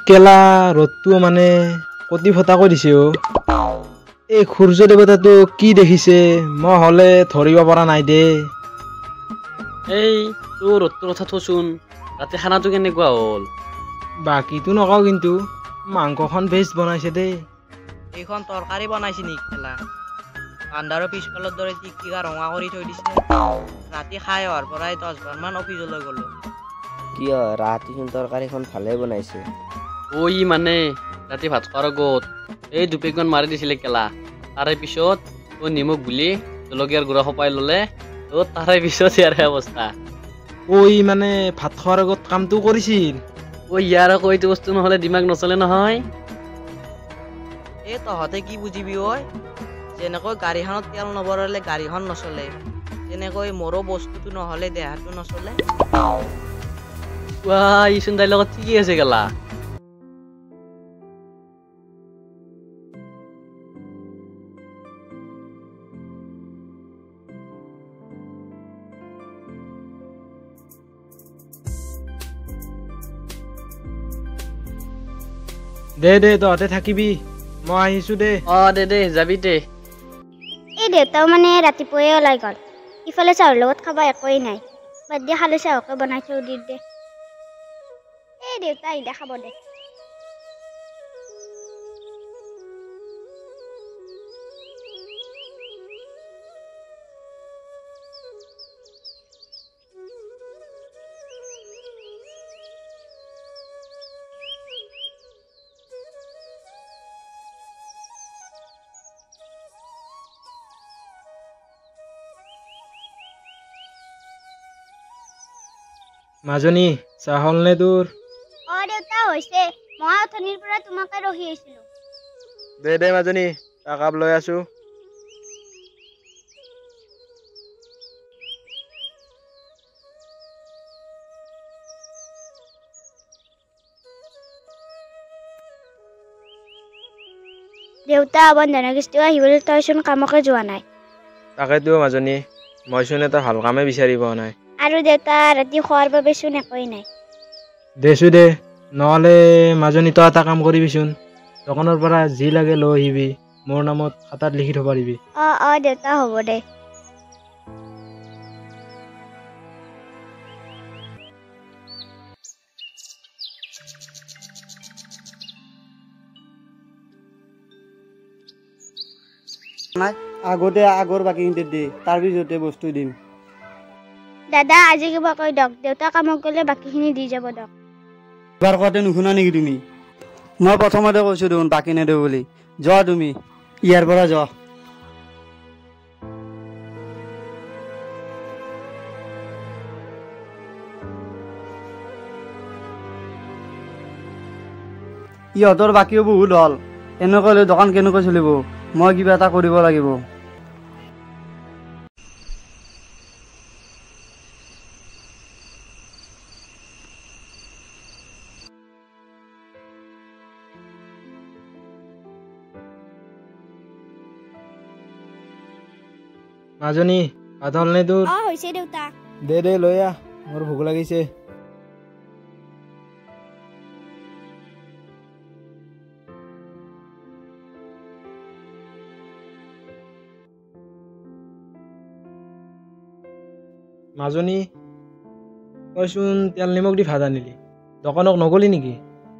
কেলা ৰ'দটো মানে কতি ফটা কৰি দিছে অ। এই সূৰ্য দেৱতাটো কি দেখিছে মই হলে ধৰিব পৰা নাই দে। এই তোৰ ৰ'দটোৰ কথা থচোন, ৰাতি খানাটো কেনেকুৱা হ'ল? বাকীটো নকওঁ কিন্তু মাংসখন বেছ বনাইছে দেই। এইখন তৰকাৰী বনাইছে নেকি খেলা? আন্ধাৰৰ পিছফালৰ দৰে টিকটিকা ৰঙা কৰি থৈ দিছে। ৰাতি খাই অহাৰ পৰাই 10 বাৰমান অফিচলৈ গ'লো। কিয় ৰাতিচোন তৰকাৰীখন ভালে বনাইছে। ই মানে ৰাতি ভাত খোৱাৰ আগত এই দুপেকমান মাৰি দিছিলে কেলা। তাৰে পিছত নিমখ গুলি জলকীয়াৰ গুড়া খপাই ল'লে, তাৰে পিছত ইয়াৰ অৱস্থা। মানে ভাত খোৱাৰ আগত কামটো কৰিছিল। ইয়াৰ আকৌ এইটো বস্তু নহ'লে দিমাগ নচলে নহয়। এই তহঁতে কি বুজিবি ঐ? যেনেকৈ গাড়ীখনত তেল নভৰালে গাড়ীখন নচলে, তেনেকৈ মোৰো বস্তুটো নহ'লে দেহাটো নচলে। ইচোন তাইৰ লগত ঠিকেই আছে কেলা। দে তহঁতে থাকিবি, মই আহিছো দে। দে যাবি দে। এই দেউতাও মানে ৰাতিপুৱাই ওলাই গ'ল। ইফালে চাহৰ লগত খাব একোৱেই নাই। বাদ দিয়া খালি চাহকে বনাই থৈ দি দে। এই দেউতা আহিলে খাব দে। মাজনী চাহ হ'ল নে তোৰ? দেউতা হৈছে। মই অথনিৰ পৰা তোমাকে ৰখি আছিলো। দে মাজনী চাহ কাপ লৈ আছো। দেউতা বন্ধনৰ কিস্তিও আহিবলৈ তইচোন কামকে যোৱা নাই। তাকেতো মাজনী, মইচোন এটা ভাল কামে বিচাৰি পোৱা নাই। আৰু দেউতা ৰাতি খোৱাৰ বাবে চোন একোৱেই নাই। দেচো দে, নহ'লে মাজনী তই এটা কাম কৰিবিচোন। দোকানৰ পৰা যি লাগে লৈ আহিবি, মোৰ নামত খাতাত লিখি থব পাৰিবি। দেউতা হ'ব দে। আগতে আগৰ বাকীখিনি দে, তাৰ পিছতে বস্তু দিম। দাদা আজি কিবা কৈ দিয়ক, দেউতা কামত গ'লে বাকীখিনি দি যাব দিয়ক। এবাৰ কওঁতে নুশুনা নেকি তুমি? মই প্ৰথমতে কৈছো দেখোন বাকী নেদে বুলি। যোৱা তুমি, ইয়াৰ পৰা যোৱা। ইহঁতৰ বাকীও বহুত হ'ল। এনেকৈ হ'লে দোকান কেনেকৈ চলিব? মই কিবা এটা কৰিব লাগিব। মাজনী ভাত হ'ল নে তোৰ? হৈছে দেউতা। দে লৈ আহ, মোৰ ভোক লাগিছে। মাজনী তইচোন তেল নিমখ দি ভাত আনিলি, দোকানক নগলি নেকি?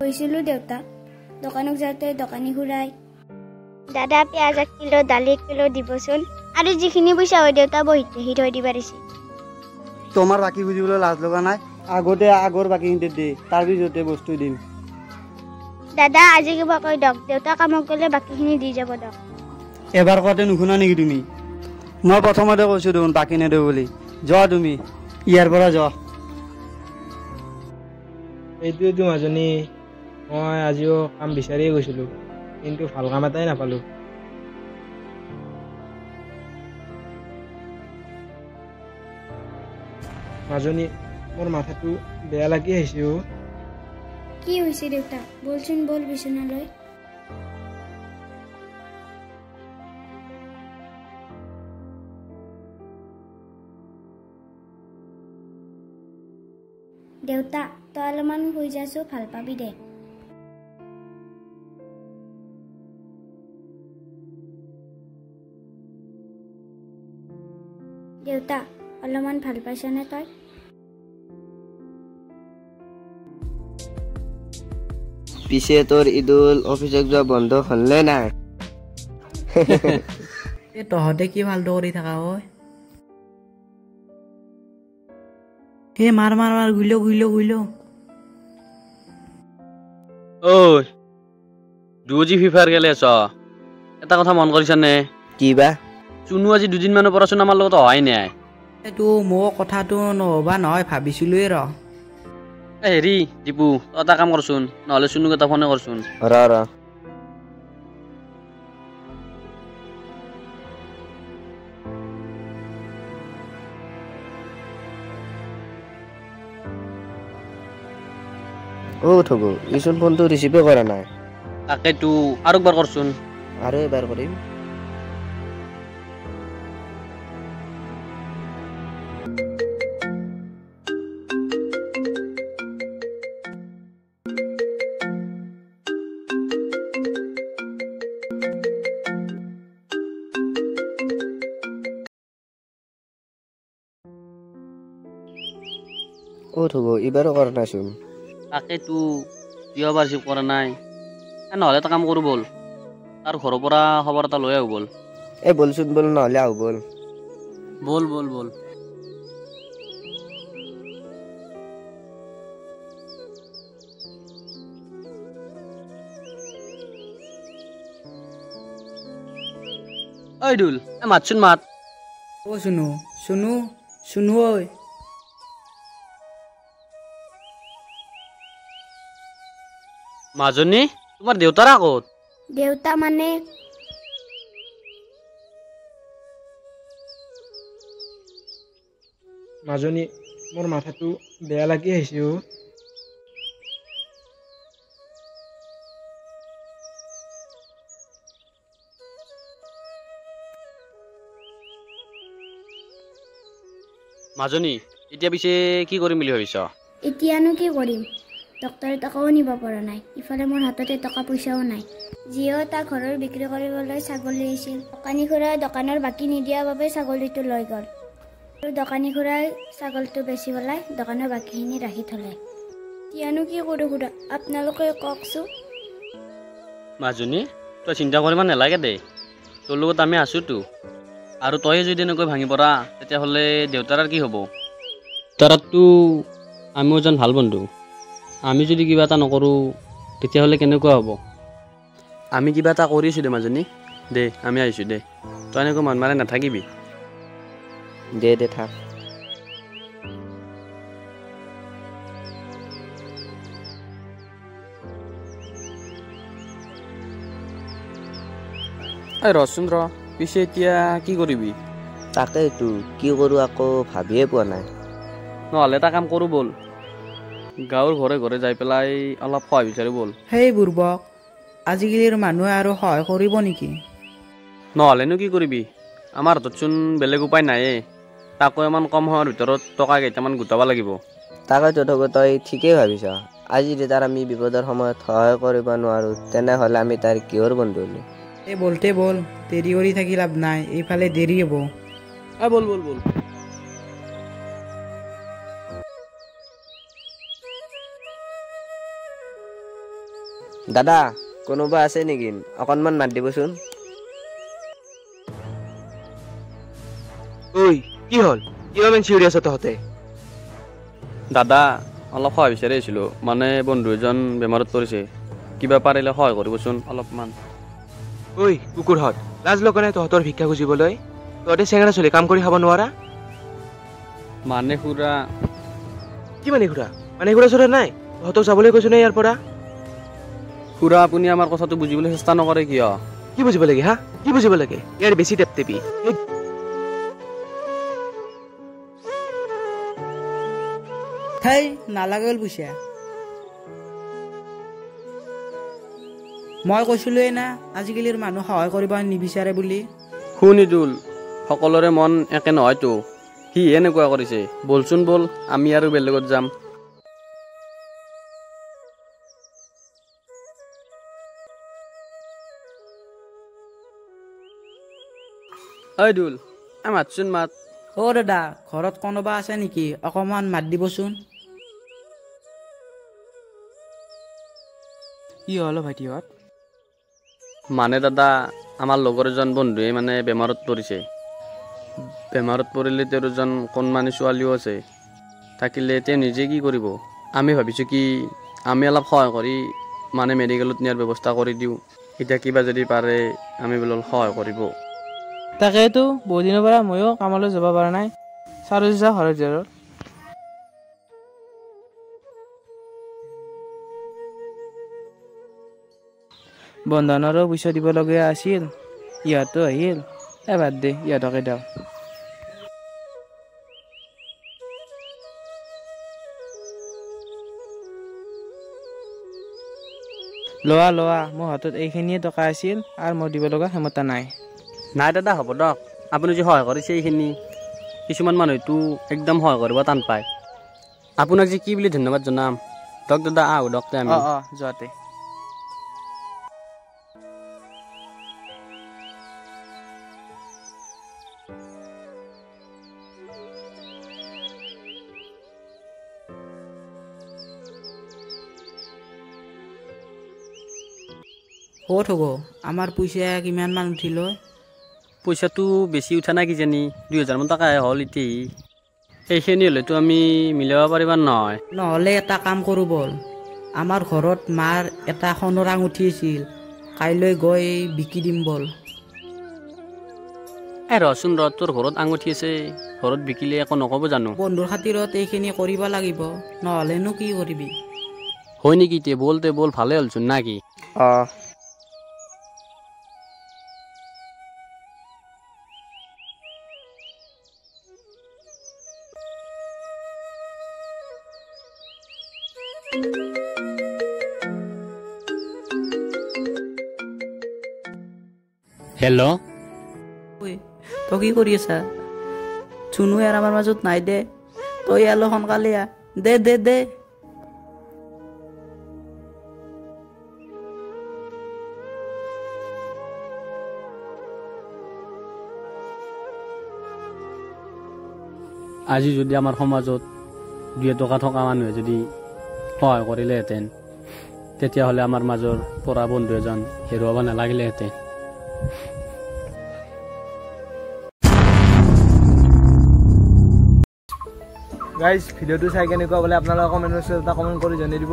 গৈছিলো দেউতা, দোকানক যাওঁতে দোকানী ঘূৰাই। দাদা পিঁয়াজ 1 কিলো, দালি 1 কিলো দিবচোন। আৰু যিখিনি পইচা হয় দেউতা বহীত লিখি থৈ দিব পাৰিছে। তোমাৰ বাকী খুজিবলৈ লাজ লগা নাই? আগতে আগৰ বাকীখিনি দে, তাৰ পিছতে বস্তু দিম। দাদা আজি কিবা কৈ দিয়ক, দেউতা কামত গ'লে বাকীখিনি দি যাব দিয়ক। এবাৰ কওঁতে নুশুনা নেকি তুমি? মই প্ৰথমতে কৈছো দেখোন বাকী নেদে বুলি। যোৱা তুমি, ইয়াৰ পৰা যোৱা। এইটোৱেতো মাজনী, মই আজিও কাম বিচাৰিয়ে গৈছিলো, কিন্তু ভাল কাম এটাই নাপালো। মাজনী মোৰ মাথাটো বেয়া লাগি আহিছে। কি হৈছে দেউতা? বলচোন বল বিচনালৈ। দেউতা তই অলপমান শুই যাছো, ভাল পাবি দে। অলপমান ভাল পাইছনে তই? পিছে তোৰ ঈদুল অফিচত যোৱা বন্ধ হ'লনে নাই? এ তহঁতে কি ফাল্টু কৰি থাকা ঐ? হে মাৰ মাৰ মাৰ গুইল গুইল। ঐ দুজি ফিফাৰ গেলে আছ এটা কথা মন কৰিছানে কি বা? চুনু আজি দুদিনমানৰ পৰাচোন আমাৰ লগত অহাই নাই এইটো মোৰ কথাটো নহবা নহয় ভাবিছিলোৱে ৰ। হেৰি দীপু তই এটা কাম কৰচোন নহ'লে চুনুক এটা ফোনে কৰচোন ৰ থগু ইচোন ফোনটো ৰিচিভে কৰা নাই। তাকেতো আৰু একবাৰ কৰচোন আৰু এবাৰ কৰিম। থগু এইবাৰো কৰা নাইচোন। তাকেতো কিয় বা ৰিচিভ কৰা নাই নহ'লে এটা কাম কৰোঁ ব'ল তাৰ ঘৰৰ পৰা খবৰ এটা লৈ আহোঁ ব'ল বলচোন বল নহ'লে আহো বল। ব'ল ব'ল ব'ল ঐ দুল মাতচোন মাত অ চুনু চুনু চুনু ঐ মাজনী তোমাৰ দেউতাৰ আগত দেউতা মানে মাজনী মোৰ মাথাটো বেয়া লাগি আহিছে অ'। মাজনী এতিয়া পিছে কি কৰিম বুলি ভাবিছ এতিয়ানো কি কৰিম? ডক্টৰে টকাও নিব পৰা নাই, ইফালে মোৰ হাততে টকা পইচাও নাই। যিও তাৰ ঘৰৰ বিক্ৰী কৰিবলৈ ছাগলী আছিল, দোকানী খুৰাই দোকানৰ বাকী নিদিয়াৰ বাবে ছাগলীটো লৈ গ'ল আৰু দোকানী খুৰাই ছাগলীটো বেচি পেলাই দোকানৰ বাকীখিনি ৰাখি থলে। এতিয়ানো কি কৰোঁ খুৰা, আপোনালোকে কওকচোন। মাজনী তই চিন্তা কৰিব নালাগে দে, তোৰ লগত আমি আছোঁতো। আৰু তই যদি এনেকৈ ভাঙি পৰা তেতিয়াহ'লে দেউতাৰ কি হ'ব? দেউতাৰতো আমিও এজন ভাল বন্ধু, আমি যদি কিবা এটা নকৰোঁ তেতিয়াহ'লে কেনেকুৱা হ'ব? আমি কিবা এটা কৰিছোঁ দে মাজনী, দে আমি আহিছোঁ দে, তই এনেকৈ মন মাৰি নাথাকিবি। দে থাক। ৰচোন ৰ, পিছে এতিয়া কি কৰিবি? তাকেইতো কি কৰোঁ আকৌ ভাবিয়ে পোৱা নাই। নহ'লে এটা কাম কৰোঁ ব'ল, গাঁৱৰ ঘৰে ঘৰে যাই পেলাই অলপ সহায় বিচাৰোঁ ব'ল। সেই বুৰ্বক, আজিকালিৰ মানুহে আৰু সহায় কৰিব নেকি? নহ'লেনো কি কৰিবি, আমাৰ হাততচোন বেলেগ উপায় নাইয়ে, তাকো ইমান কম সময়ৰ ভিতৰত টকা কেইটামান গোটাব লাগিব। তাকেতো তই ঠিকেই ভাবিছ। আজি যদি তাৰ আমি বিপদৰ সময়ত সহায় কৰিব নোৱাৰোঁ তেনেহ'লে আমি তাৰ কিহৰ বন্ধু হ'লো? বলতে বল, দেৰি কৰি থাকি লাভ নাই, এইফালে দেৰি হ'ব। ব'ল ব'ল ব'ল। দাদা কোনোবা আছে নেকি? অকণমান মাত দিবচোন। ঐ কি হ'ল, কিয় ইমান চিঞৰি আছ তহঁতে? দাদা অলপ সহায় বিচাৰি আহিছিলোঁ, মানে বন্ধু এজন বেমাৰত পৰিছে, কিবা পাৰিলে সহায় কৰিবচোন অলপমান। ঐ কুকুৰহঁত, লাজ লগা নাই তহঁতৰ ভিক্ষা খুজিবলৈ? তহঁতে চেঙেৰা চলি কাম কৰি খাব নোৱাৰা? মানে খুৰা কি মানে খুৰা চৰা নাই? তহঁতক যাবলৈ কৈছো নে ইয়াৰ পৰা? খুৰা আপুনি আমাৰ কথাটো বুজিবলৈ চেষ্টা নকৰে কিয়? কি বুজিব লাগে হা? কি বুজিব লাগে? ইয়াৰ বেছি টেপটেপি। হেই নালাগে বুইছা, মই কৈছিলোৱে না আজিকালিৰ মানুহ সহায় কৰিব নিবিচাৰে বুলি। শুন ইদুল, সকলোৰে মন একে নহয়তো, সি এনেকুৱা কৰিছে, বলচোন বল আমি আৰু বেলেগত যাম। ঐ দুল মাতচোন মাত, অ' দাদা ঘৰত কোনোবা আছে নেকি অকণমান মাত দিবচোন। কি হ'ল ভাইটিহঁত? মানে দাদা আমাৰ লগৰ এজন বন্ধুৱে মানে বেমাৰত পৰিছে। বেমাৰত পৰিলে তেওঁৰ এজন কণমানি ছোৱালীও আছে। থাকিলে তেওঁ নিজে কি কৰিব? আমি ভাবিছোঁ কি আমি অলপ সহায় কৰি মানে মেডিকেলত নিয়াৰ ব্যৱস্থা কৰি দিওঁ। এতিয়া কিবা যদি পাৰে আমি বোলে সহায় কৰিব। তাকেইতো বহুত দিনৰ পৰা ময়ো কামলৈ যাব পৰা নাই। চাৰো যা ঘৰত যাৰ বন্ধনৰো পইচা দিবলগীয়া আছিল। ইহঁতো আহিল বাদ দে ইহঁতকে দিওঁ। লোৱা মোৰ হাতত এইখিনিয়ে টকা আছিল আৰু মই দিব লগা ক্ষমতা নাই। নাই দাদা হ'ব দিয়ক, আপুনি যে সহায় কৰিছে এইখিনি। কিছুমান মানুহেতো একদম সহায় কৰিব টান পায়। আপোনাক যে কি বুলি ধন্যবাদ জনাম। দিয়ক দাদা আহোঁ দিয়ক আমি। যোৱাতে ক'ত হ'ব আমাৰ পইচা কিমান মান উঠিল? পইচাটো বেছি উঠা নাই কিজানি 2000 মান টকাহে হ'ল এতিয়া। সেইখিনি হ'লেতো আমি মিলাব পাৰিবা নহয়। নহ'লে এটা কাম কৰোঁ ব'ল, আমাৰ ঘৰত মাৰ এটা সোণৰ আঙুঠি আছিল, কাইলৈ গৈ বিকি দিম ব'ল। ৰচোন তোৰ ঘৰত আঙুঠি আছে, ঘৰত বিকিলে একো নক'ব জানো? বন্ধুৰ খাতিৰত এইখিনি কৰিব লাগিব, নহ'লেনো কি কৰিবি? হয় নেকি? তে বল ভালে হ'লচোন না কি? হেল্ল'। ঐ তই কি কৰি আছা? চুনু আৰু আমাৰ মাজত নাই দে, তই ইয়ালৈ সোনকালে আহ। দে আজি যদি আমাৰ সমাজত 2 টকা থকা মানুহে যদি সহায় কৰিলেহেঁতেন, তেতিয়াহ'লে আমাৰ মাজৰ পৰা বন্ধু এজন হেৰুৱাব নালাগিলেহেঁতেন। গাইজ ভিডিঅ'টো চাই কেনেকুৱা বোলে আপোনালোকে কমেণ্ট কৰি জনাই দিব।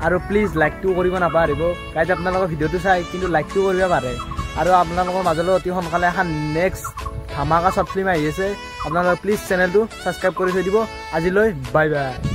আৰু প্লিজ লাইকটো কৰিব নাপাহৰিব। গাইজ আপোনালোকৰ ভিডিঅ'টো চাই কিন্তু লাইকটো কৰিব পাৰে। আৰু আপোনালোকৰ মাজলৈ অতি সোনকালে এখন নেক্সট ধামাকা শ্বৰ্ট ফিল্ম আহি আছে। আপোনালোকে প্লিজ চেনেলটো ছাবস্ক্ৰাইব কৰি থৈ দিব। আজিলৈ বাই বাই।